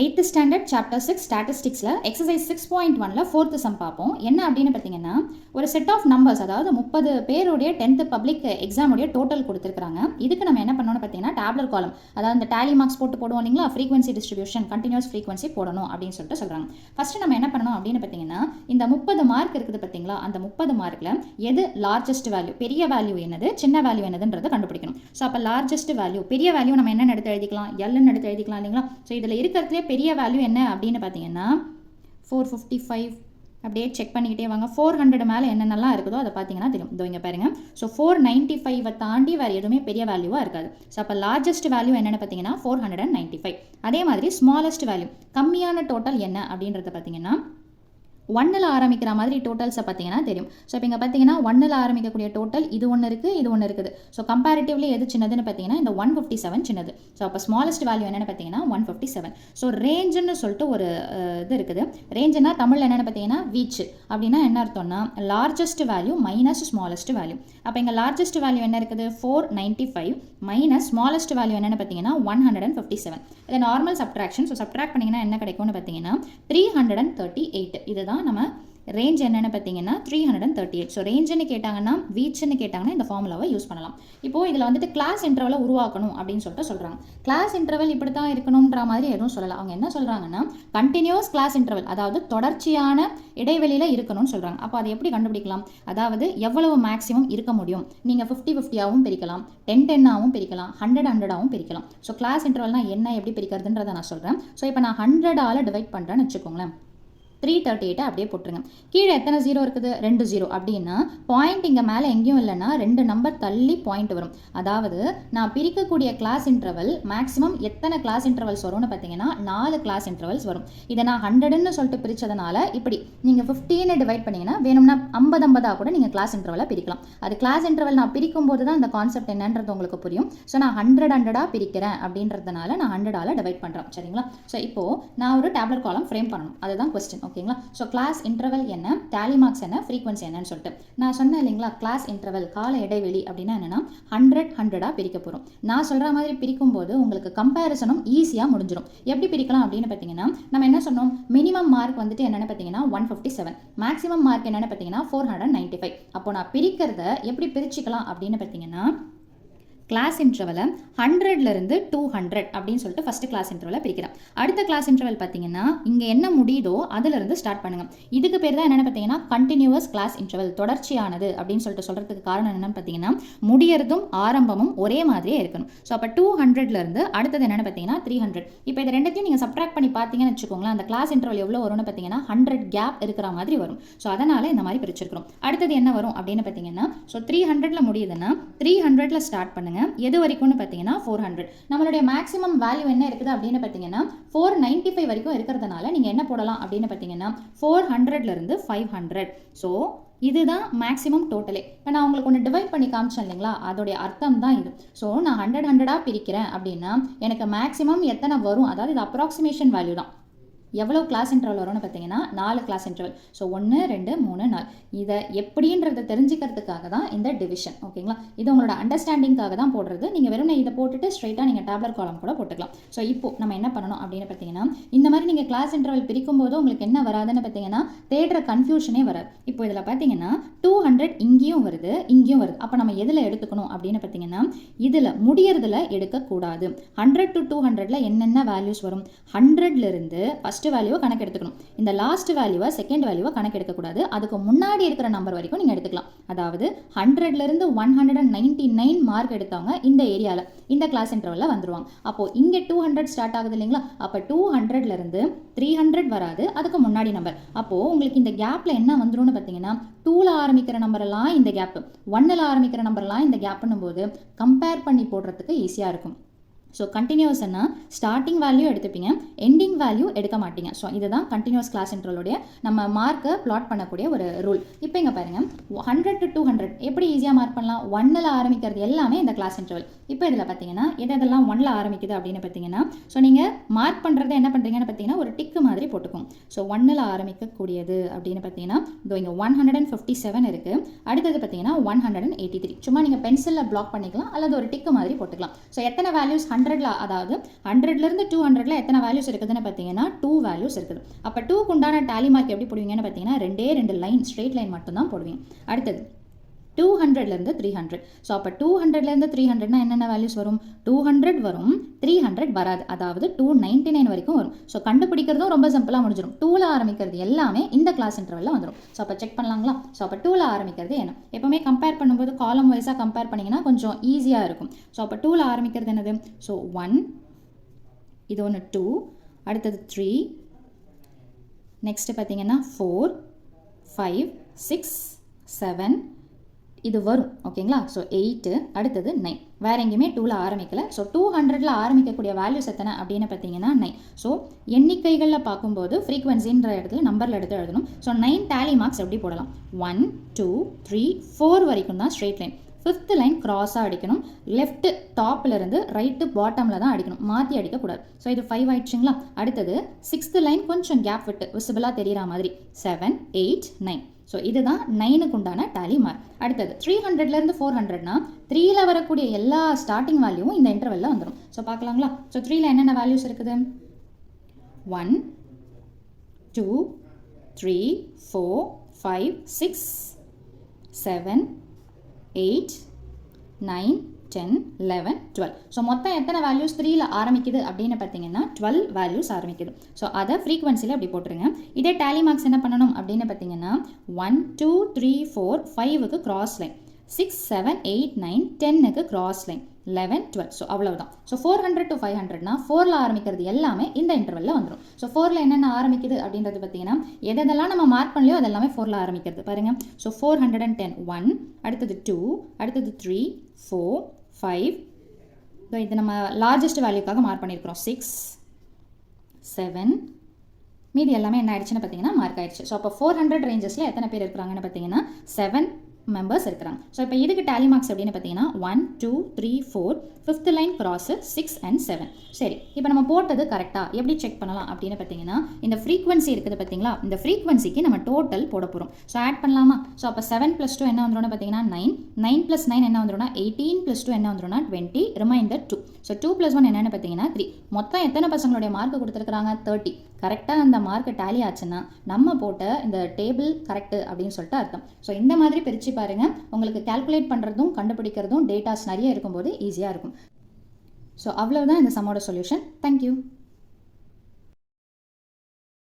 8th standard chapter 6 ஸ்டாட்டிஸ்டிக்ஸில் exercise 6.1ல் 4th sum பார்ப்போம். என்ன அப்படின்னு பார்த்தீங்கன்னா, ஒரு செட் ஆஃப் நம்பர்ஸ், அதாவது 30 பேருடைய 10th பப்ளிக் எக்ஸாமுடைய டோட்டல் கொடுத்துருக்காங்க. இதுக்கு நம்ம என்ன பண்ணணும்னு பார்த்தீங்கன்னா, டேப்லர் காலம், அதாவது இந்த டேலி மார்க்ஸ் போடுவோம் இல்லைங்களா, ஃப்ரீக்வன்சி டிஸ்ட்ரிபியூஷன், கண்டினியூஸ் ஃப்ரீக்வன்சி போடணும் அப்படின்னு சொல்லிட்டு சொல்கிறாங்க. ஃபஸ்ட்டு நம்ம என்ன பண்ணணும் அப்படின்னு பார்த்தீங்கன்னா, இந்த 30 மார்க் இருக்குது பார்த்தீங்களா, அந்த 30 மார்க்கில் எது லார்ஜஸ்ட் வேல்யூ, பெரிய வேல்யூ என்னது, சின்ன வேல்யூ என்னதுன்றதை கண்டுபிடிக்கணும். ஸோ அப்போ லார்ஜஸ்ட் வேல்யூ, பெரிய வேல்யூ நம்ம என்ன எடுத்து எழுதிக்கலாம், எல்லுன்னு எடுத்து எழுதிக்கலாம் இல்லைங்களா. ஸோ இதில் இருக்கிறதுலே பெரிய வேல்யூ என்ன அப்படின்னு பார்த்தீங்கன்னா 455. அப்படியே செக் பண்ணிக்கிட்டே வாங்க. 400 மேலே என்னென்னலாம் இருக்குதோ அதை பார்த்தீங்கன்னா தெரியும். இதோ இங்கே பாருங்க. ஸோ 495 தாண்டி வேறு எதுவுமே பெரிய வேல்யூவாக இருக்காது. ஸோ அப்போ லார்ஜஸ்ட் வேல்யூ என்னென்னு பார்த்தீங்கன்னா 495. அதே மாதிரி ஸ்மாலஸ்ட் வேல்யூ, கம்மியான டோட்டல் என்ன அப்படின்றத பார்த்தீங்கன்னா 1ல் ஆரம்பிக்கிற மாதிரி டோட்டல்ஸை பார்த்தீங்கன்னா தெரியும். ஸோ இப்போ இங்கே பார்த்தீங்கன்னா 1ல் ஆரம்பிக்கக்கூடிய டோட்டல் இது ஒன்று இருக்குது, இது ஒன்று இருக்குது. ஸோ கம்பேரிட்டிவ்லி எது சின்னதுன்னு பார்த்தீங்கன்னா இந்த 157 சின்னது. ஸோ அப்போ ஸ்மாலஸ்ட் வேல்யூ என்னென்னு பார்த்தீங்கன்னா 157. ஸோ ரேஞ்சுன்னு சொல்லிட்டு ஒரு இது இருக்குது. ரேஞ்சுன்னா தமிழில் என்னென்னு பார்த்தீங்கன்னா வீச்சு. அப்படின்னா என்ன அர்த்தம்னா largest value minus smallest value. அப்போ இங்கே லார்ஜஸ்ட் வேல்யூ என்ன இருக்குது 495 மைனஸ் ஸ்மாலஸ்ட் வேல்யூ என்னென்னு பார்த்தீங்கன்னா 157. இது நார்மல் சப்ட்ராக்ஷன். ஸோ சப்ட்ராக்ட் பண்ணிங்கன்னா என்ன கிடைக்கும்னு பார்த்தீங்கன்னா 338. இதுதான் நம்ம ரேஞ்ச் என்னென்னு பார்த்தீங்கன்னா 338. ஸோ ரேஞ்சுன்னு கேட்டாங்கன்னா வீச்சுன்னு கேட்டாங்கன்னா இந்த ஃபார்முலாவை யூஸ் பண்ணலாம். இப்போது இதில் வந்துட்டு கிளாஸ் இன்டர்வலை உருவாக்கணும் அப்படின்னு சொல்லிட்டு சொல்கிறாங்க. கிளாஸ் இன்டர்வல் இப்படி தான் இருக்கணுன்ற மாதிரி எதுவும் சொல்லலாம். அவங்க என்ன சொல்கிறாங்கன்னா கண்டினியூஸ் கிளாஸ் இன்டர்வல், அதாவது தொடர்ச்சியான இடைவெளியில் இருக்கணும்னு சொல்கிறாங்க. அப்போ அதை எப்படி கண்டுபிடிக்கலாம், அதாவது எவ்வளவு மேக்ஸிமம் இருக்க முடியும். நீங்கள் 50-50ஆகவும் பிரிக்கலாம், 10-10ஆகவும் பிரிக்கலாம், 100-100ஆகவும் பிரிக்கலாம். ஸோ கிளாஸ் இன்டர்வல்னால் என்ன, எப்படி பிரிக்கிறதுன்றதை நான் சொல்கிறேன். ஸோ இப்போ நான் 100ஆல் டிவைட் பண்ணுறேன்னு வச்சுக்கோங்களேன். 338 அப்படியே போட்டுருங்க. கீழே எத்தனை ஜீரோ இருக்குது, 2 ஜீரோ. அப்படின்னா பாயிண்ட் இங்கே மேலே எங்கேயும் இல்லைன்னா 2 நம்பர் தள்ளி பாயிண்ட் வரும். அதாவது நான் பிரிக்கக்கூடிய கிளாஸ் இன்டர்வல் மேக்ஸிமம் எத்தனை கிளாஸ் இன்டர்வல்ஸ் வரும்னு பார்த்தீங்கன்னா 4 கிளாஸ் இன்டர்வல்ஸ் வரும். இதை நான் 100ன்னு சொல்லிட்டு பிரித்ததுனால இப்படி நீங்கள் 15 டிவைட் பண்ணிங்கன்னா வேணும்னா 50-50 கூட நீங்கள் கிளாஸ் இன்டர்வலை பிரிக்கலாம். அது கிளாஸ் இன்டர்வல் நான் பிரிக்கும் போது தான் இந்த கான்செப்ட் என்னன்றது உங்களுக்கு புரியும். ஸோ நான் 100-100ஆக பிரிக்கிறேன் அப்படின்றதுனால நான் 100ஆல் டிவைட் பண்ணுறேன். சரிங்களா. ஸோ இப்போது நான் ஒரு டேப்லர் காலம் ஃப்ரேம் பண்ணணும், அதுதான் கொஸ்டின். ஓகேங்களா. ஸோ கிளாஸ் இன்டர்வல் என்ன, டேலி மார்க்ஸ் என்ன, ஃப்ரீக்வன்சி என்னன்னு சொல்லிட்டு நான் சொன்னேன் இல்லைங்களா. கிளாஸ் இன்டர்வல் கால இடைவெளி அப்படின்னா என்னன்னா 100-100ஆக பிரிக்க போகிறோம். நான் சொல்கிற மாதிரி பிரிக்கும் போது உங்களுக்கு கம்பேரிசனும் ஈஸியாக முடிஞ்சிடும். எப்படி பிரிக்கலாம் அப்படின்னு பார்த்தீங்கன்னா நம்ம என்ன சொன்னோம், மினிமம் மார்க் வந்துட்டு என்னென்னு பார்த்தீங்கன்னா 157, மேக்ஸிமம் மார்க் என்னென்னு பார்த்தீங்கன்னா 495. அப்போ நான் பிரிக்கிறத எப்படி பிரிச்சுக்கலாம் அப்படின்னு பார்த்தீங்கன்னா கிளாஸ் இன்டர்வலை 100லேருந்து 200 அப்படின்னு சொல்லிட்டு ஃபஸ்ட்டு கிளாஸ் இன்டர்வலை பிரிக்கிறேன். அடுத்த கிளாஸ் இன்டர்வல் பார்த்தீங்கன்னா இங்கே என்ன முடியுதோ அதிலிருந்து ஸ்டார்ட் பண்ணுங்கள். இதுக்கு பேர் தான் என்னென்னு பார்த்தீங்கன்னா கண்டினியூவஸ் கிளாஸ் இன்டர்வல், தொடர்ச்சியானது அப்படின்னு சொல்லிட்டு சொல்கிறதுக்கு காரணம் என்னென்னு பார்த்தீங்கன்னா முடியறதும் ஆரம்பமும் ஒரே மாதிரியே இருக்கணும். ஸோ அப்போ 200லேருந்து அடுத்தது என்னென்னு பார்த்தீங்கன்னா 300. இப்போ இது ரெண்டுத்தையும் நீங்கள் சப்ட்ராக்ட் பண்ணி பார்த்தீங்கன்னு வச்சுக்கோங்களேன், அந்த கிளாஸ் இன்டர்வல் எவ்வளோ வரும்னு பார்த்தீங்கன்னா 100 கேப் இருக்கிற மாதிரி வரும். ஸோ அதனால் இந்த மாதிரி பிரிச்சிருக்கிறோம். அடுத்தது என்ன வரும் அப்படின்னு பார்த்தீங்கன்னா ஸோ 300ல் முடியுதுன்னா 300ல் ஸ்டார்ட் பண்ணுங்கள். எது வரைக்கும்னு பார்த்தீங்கன்னா 400. நம்மளுடைய மேக்ஸிமம் வேல்யூ என்ன இருக்குது அப்படின்னு பார்த்தீங்கன்னா 495 வரைக்கும் இருக்கிறதுனால நீங்கள் என்ன போடலாம் அப்படின்னு பார்த்தீங்கன்னா 400லேருந்து 500. ஸோ இதுதான் மேக்ஸிமம் டோட்டலே. இப்போ நான் உங்களுக்கு ஒன்று டிவைட் பண்ணி காமிச்சேன் இல்லைங்களா, அதோடைய அர்த்தம் தான் இது. ஸோ நான் 100-100ஆக பிரிக்கிறேன் அப்படின்னா எனக்கு மேக்ஸிமம் எத்தனை வரும், அதாவது இது அப்ராக்சிமேஷன் வேல்யூ தான். எவ்வளோ கிளாஸ் இன்டர்வல் வரும்னு பார்த்தீங்கன்னா 4 கிளாஸ் இன்டர்வல். ஸோ 1 2 3 4. இதை எப்படின்றத தெரிஞ்சுக்கிறதுக்காக தான் இந்த டிவிஷன். ஓகேங்களா. இது உங்களோட அண்டர்ஸ்டாண்டிங்காக தான் போடுறது. நீங்கள் வெறும் இதை போட்டுட்டு ஸ்ட்ரைட்டாக நீங்கள் டேப்லர் காலம் கூட போட்டுக்கலாம். ஸோ இப்போ நம்ம என்ன பண்ணணும் அப்படின்னு பார்த்தீங்கன்னா இந்த மாதிரி நீங்கள் கிளாஸ் இன்டர்வல் பிரிக்கும் போது உங்களுக்கு என்ன வராதுன்னு பார்த்தீங்கன்னா தேடுற கன்ஃபியூஷனே வராது. இப்போ இதில் பார்த்தீங்கன்னா 200 இங்கேயும் வருது, இங்கேயும் வருது. அப்போ நம்ம எதில் எடுத்துக்கணும் அப்படின்னு பார்த்தீங்கன்னா இதில் முடியறதுல எடுக்கக்கூடாது. 100 to 200ல் என்னென்ன வேல்யூஸ் வரும், 100லேருந்து ஃபஸ்ட் வேல்யூவை கணக்கு எடுத்துக்கணும். இந்த லாஸ்ட் வேல்யூவை செகண்ட் வேல்யூவை கணக்கு எடுக்கக்கூடாது. அதுக்கு முன்னாடி இருக்கிற நம்பர் வரைக்கும் நீங்கள் எடுத்துக்கலாம். அதாவது 100லேருந்து 199 மார்க் எடுத்தவங்க இந்த ஏரியாவில் இந்த கிளாஸ் இன்டர்வலில் வந்துடுவாங்க. அப்போது இங்கே 200 ஸ்டார்ட் ஆகுது இல்லைங்களா. அப்போ 200லேருந்து 300 வராது, அதுக்கு முன்னாடி நம்பர். அப்போது உங்களுக்கு இந்த கேப்பில் என்ன வந்துடும்னு பார்த்தீங்கன்னா 2ல் ஆரம்பிக்கிற நம்பரெல்லாம் இந்த கேப்பு, 1ல் ஆரம்பிக்கிற நம்பர்லாம் இந்த கேப்புன்னும் போது கம்பேர் பண்ணி போடுறதுக்கு ஈஸியாக இருக்கும். ஸோ கண்டினியூஸ்னா ஸ்டார்டிங் வேல்யூ எடுத்துப்பீங்க, எண்டிங் வேல்யூ எடுக்க மாட்டீங்க. ஸோ இதுதான் கண்டினியூஸ் கிளாஸ் இன்டர்வலுடைய நம்ம மார்க்கை பிளாட் பண்ணக்கூடிய ஒரு ரூல். இப்போ இங்கே பாருங்கள் 100 to 200 எப்படி ஈஸியாக மார்க் பண்ணலாம். 1ல் ஆரம்பிக்கிறது எல்லாமே இந்த கிளாஸ் இன்டர்வல். இப்போ இதில் பார்த்தீங்கன்னா எதெல்லாம் 1ல் ஆரம்பிக்குது அப்படின்னு பார்த்தீங்கன்னா ஸோ நீங்கள் மார்க் பண்ணுறதை என்ன பண்ணுறீங்கன்னு பார்த்தீங்கன்னா ஒரு டிக்கு மாதிரி போட்டுக்கும். ஸோ 1ல் ஆரம்பிக்கக்கூடியது அப்படின்னு பார்த்தீங்கன்னா இதோ இங்கே 157 இருக்குது. அடுத்தது பார்த்தீங்கன்னா 183. சும்மா நீங்கள் பென்சிலில் பிளாக் பண்ணிக்கலாம் அல்லது ஒரு டிக்கு மாதிரி போட்டுக்கலாம். ஸோ எத்தனை வேல்யூஸ் 100 200ல அதாவது 100லேருந்து 200ல எத்தனை வேல்யூஸ் இருக்குதுன்னு பார்த்தீங்கன்னா 2 வேல்யூஸ் இருக்குது. அப்போ 2க்கு உண்டான டேலி மார்க் எப்படி போடுவீங்கன்னு பார்த்தீங்கன்னா 2 லைன் ஸ்ட்ரெயிட் லைன் மட்டும் தான் போடுவீங்க. அடுத்தது 200லேருந்து 300. ஸோ அப்போ 200லேருந்து 300னா என்னென்ன வேல்யூஸ் வரும்? 200 வரும், 300 வராது. அதாவது 299 வரைக்கும் வரும். ஸோ கண்டுபிடிக்கிறதும் ரொம்ப சிம்பிளாக முடிஞ்சிடும். 2ல் ஆரம்பிக்கிறது எல்லாமே இந்த கிளாஸ் இன்டர்வலில் வந்துடும். ஸோ அப்போ செக் பண்ணலாங்களா? ஸோ அப்போ 2ல் ஆரம்பிக்கிறது என்ன? எப்போவுமே கம்பேர் பண்ணும்போது காலம் வைஸாக கம்பேர் பண்ணிங்கன்னா கொஞ்சம் ஈஸியாக இருக்கும். ஸோ அப்போ 2ல் ஆரம்பிக்கிறது என்னது? ஸோ 1, இது ஒன்று 2, அடுத்தது 3, நெக்ஸ்ட்டு பார்த்தீங்கன்னா 4, 5, 6, 7 இது வரும். ஓகேங்களா? ஸோ 8, அடுத்தது 9. வேறு எங்கேயுமே 2ல் ஆரம்பிக்கல. ஸோ 200ல் ஆரம்பிக்கக்கூடிய வேல்யூஸ் எத்தனை அப்படின்னு பார்த்தீங்கன்னா 9. ஸோ எண்ணிக்கைகளில் பார்க்கும்போது ஃப்ரீக்வன்சின்ற இடத்துல நம்பரில் எடுத்து எழுதணும். ஸோ 9 டேலி மார்க்ஸ் எப்படி போடலாம்? 1, 2, 3, 4 வரைக்கும் தான் ஸ்ட்ரெயிட் லைன். 5th லைன் கிராஸாக அடிக்கணும். லெஃப்ட் டாப்லேருந்து ரைட்டு பாட்டமில் தான் அடிக்கணும், மாற்றி அடிக்கக்கூடாது. ஸோ இது 5 ஆயிடுச்சுங்களா? அடுத்தது 6th லைன் கொஞ்சம் கேப் விட்டு விசிபிளாக தெரிகிற மாதிரி 7, 8, 9. ஸோ இதுதான் 9க்கு உண்டான டேலி மார்க். அடுத்தது 300லேருந்து 400னா 3ல் வரக்கூடிய எல்லா ஸ்டார்டிங் வேல்யூவும் இந்த இன்டர்வெல்ல வந்துடும். ஸோ பார்க்கலாங்களா? ஸோ 3ல் என்னென்ன வேல்யூஸ் இருக்குது? 1, 2, 3, 4, 5, 6, 7, 8, 9, 10, 11, 12. ஸோ மொத்தம் எத்தனை வேல்யூஸ் 3ல் ஆரம்பிக்குது அப்படின்னு பார்த்தீங்கன்னா 12 வேல்யூஸ் ஆரம்பிக்குது. ஸோ அதை ஃப்ரீக்வன்சியில் அப்படி போட்டுருங்க. இதே டேலி மார்க்ஸ் என்ன பண்ணணும் அப்படின்னு பார்த்தீங்கன்னா 1, 2, 3, 4, 5க்கு கிராஸ் லைன், 6, 7, 8, 9, 10க்கு கிராஸ் லைன், 11, 12. ஸோ அவ்வளவுதான். ஸோ 400 to 500னா 4ல் ஆரம்பிக்கிறது எல்லாமே இந்த இன்டர்வெல்ல வந்துடும். ஸோ 4ல் என்னென்ன ஆரம்பிக்குது அப்படின்றது பார்த்தீங்கன்னா எதெல்லாம் நம்ம மார்க் பண்ணலையோ அதெல்லாமே 4ல் ஆரம்பிக்கிறது பாருங்க. ஸோ 410, 1, அடுத்தது 2, அடுத்தது 3, 4, 5. இது நம்ம லார்ஜஸ்ட் வேல்யூக்காக மார்க் பண்ணியிருக்கிறோம். 6, 7, மீதி எல்லாமே என்ன ஆயிடுச்சுன்னு பார்த்தீங்கன்னா மார்க் ஆயிடுச்சு. ஸோ அப்போ 400 ரேஞ்சஸில் எத்தனை பேர் இருக்கிறாங்கன்னு பார்த்தீங்கன்னா 7 மெம்பர்ஸ் இருக்கிறாங்க. ஸோ இப்போ இதுக்கு டேலி மார்க்ஸ் எப்படின்னு பார்த்தீங்கன்னா 1, 2, 3, 4, 5th லைன் கிராஸ் 6 and 7. சரி, இப்போ நம்ம போட்டது கரெக்டாக எப்படி செக் பண்ணலாம் அப்படின்னு பார்த்தீங்கன்னா இந்த ஃப்ரீக்வன்சி இருக்குது பார்த்தீங்களா? இந்த ஃப்ரீக்வன்சிக்கு நம்ம டோட்டல் போட போகிறோம். ஸோ ஆட் பண்ணலாமா? ஸோ அப்போ 7 + 2 என்ன வந்துடும் பார்த்தீங்கன்னா 9, 9 + 9 என்ன வந்துடும்னா 18, + 2 என்ன வந்துடும்னா 20, ரிமைண்டர் 2. ஸோ 2 + 1 என்னென்னு பார்த்தீங்கன்னா 3. மொத்தம் எத்தனை பசங்களுடைய மார்க் கொடுத்துருக்காங்க? 30. கரெக்டாக அந்த மார்க் டேலி ஆச்சுன்னா நம்ம போட்ட இந்த டேபிள் கரெக்டு அப்படின்னு சொல்லிட்டு அர்த்தம். ஸோ இந்த மாதிரி பிரித்து பாருங்கள். உங்களுக்கு கால்குலேட் பண்ணுறதும் கண்டுபிடிக்கிறதும் டேட்டாஸ் நிறைய இருக்கும்போது ஈஸியாக இருக்கும். ஸோ அவ்வளவுதான் இந்த சம்மோட சொல்யூஷன். தேங்க்யூ.